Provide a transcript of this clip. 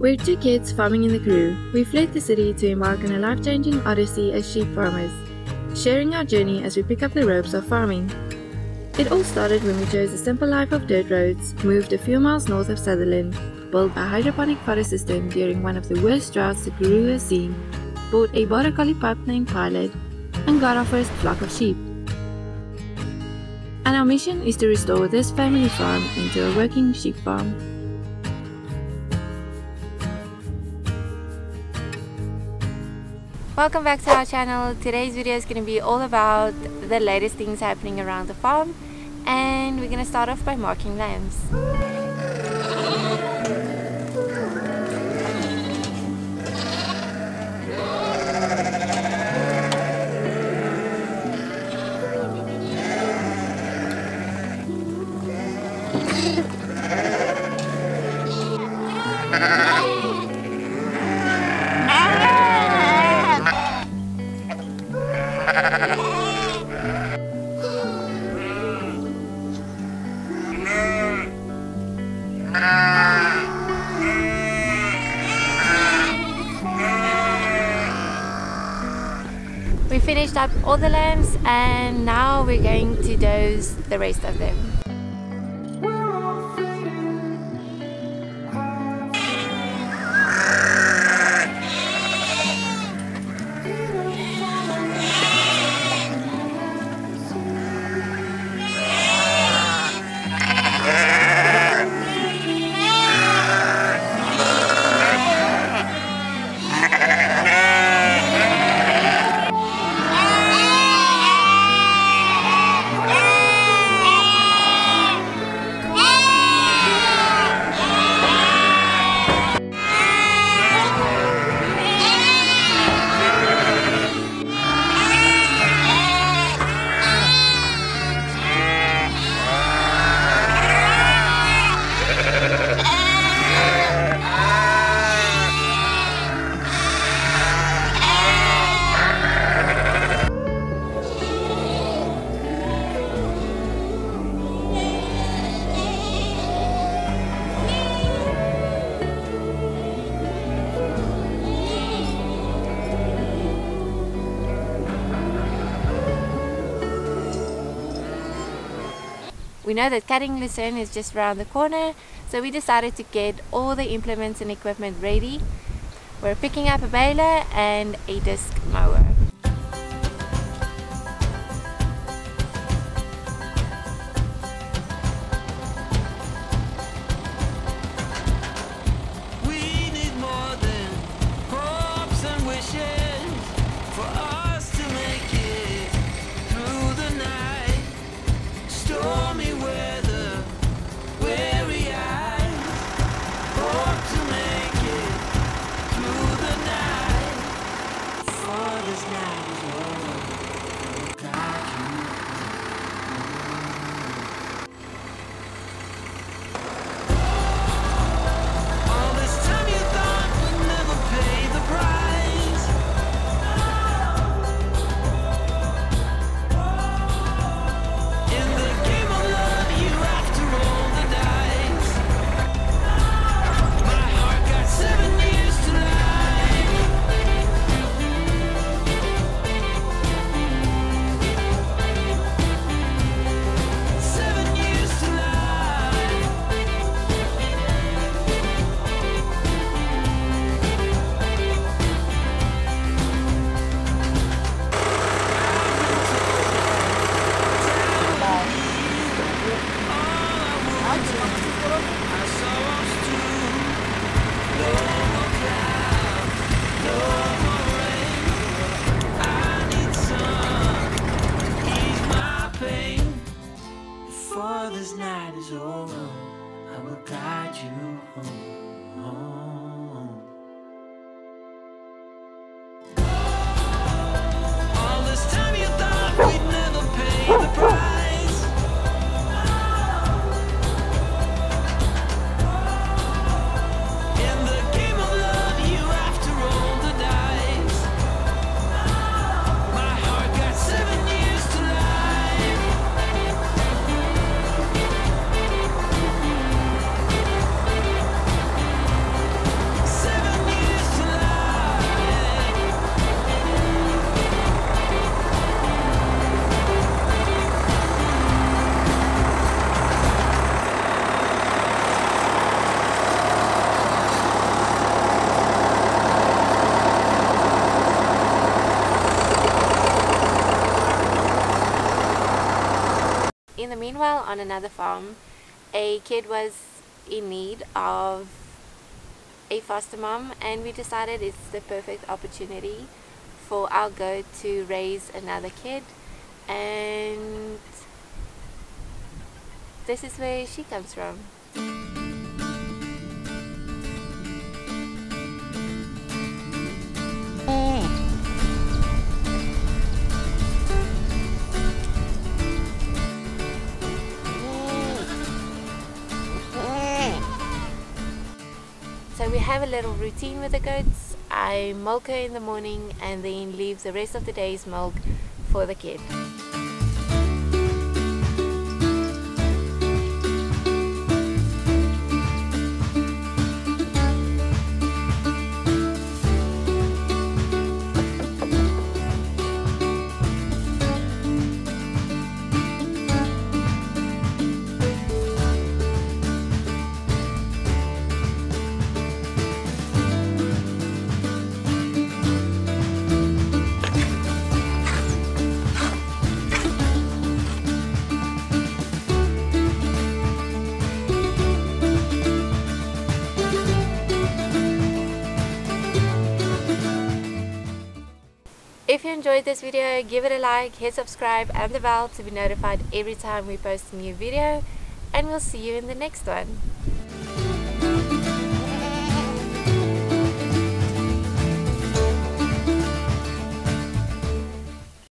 We're two kids farming in the Karoo. We fled the city to embark on a life-changing odyssey as sheep farmers, sharing our journey as we pick up the ropes of farming. It all started when we chose a simple life of dirt roads, moved a few miles north of Sutherland, built a hydroponic fodder system during one of the worst droughts the Karoo has seen, bought a border collie pup named Pilot, and got our first flock of sheep. And our mission is to restore this family farm into a working sheep farm. Welcome back to our channel. Today's video is going to be all about the latest things happening around the farm, and we're going to start off by marking lambs. We finished up all the lambs and now we're going to dose the rest of them. We know that cutting lucerne is just around the corner, so we decided to get all the implements and equipment ready. We're picking up a baler and a disc mower. We need more than hopes and wishes for us to make it through the night. Stormy weather, weary eyes, hope to make it through the night. For this the meanwhile, on another farm, a kid was in need of a foster mom, and we decided it's the perfect opportunity for our goat to raise another kid, and this is where she comes from. So we have a little routine with the goats. I milk her in the morning and then leave the rest of the day's milk for the kid. If you enjoyed this video, give it a like, hit subscribe and the bell to be notified every time we post a new video, and we'll see you in the next one.